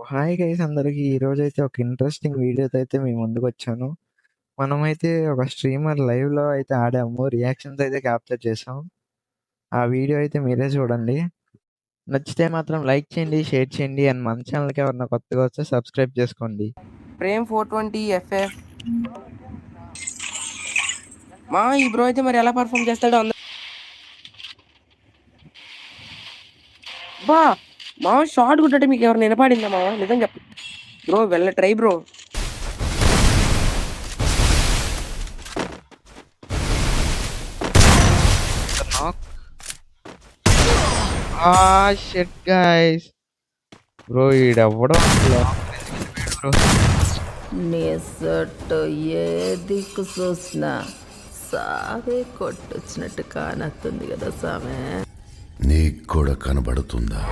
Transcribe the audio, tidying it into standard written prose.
Hi guys అందరికి. ఈరోజైతే ఒక ఇంట్రెస్టింగ్ వీడియోతో అయితే మీ ముందుకొచ్చాను. మనమైతే ఒక స్ట్రీమర్ లైవ్‌లో అయితే ఆడాము. రియాక్షన్స్ అయితే క్యాప్చర్ చేసాం. ఆ వీడియో అయితే మీరే చూడండి. నచ్చితే మాత్రం లైక్ చేయండి, షేర్ చేయండి అండ్ మన ఛానల్‌కి ఎవరైనా కొత్తగా వస్తే సబ్స్క్రైబ్ చేసుకోండి. ప్రేమ్ 420 ఎఫ్ఎఫ్ మా ఈ బ్రో అయితే మరి ఎలా పర్ఫామ్ చేస్తాడో బా మా షార్ట్ గుడ్డంటే మీకు ఎవరు నిలబడిందా మా నిజం చెప్పు బ్రో వెళ్ళ try bro shit guys. Bro ఈడెవ్వడం బ్రో. నేసట్టు ఏ దిక్కు చూసినా సావే కొట్టొచ్చినట్టు కానొస్తుంది కదా సామె. నీకు కూడా కనబడుతుందా?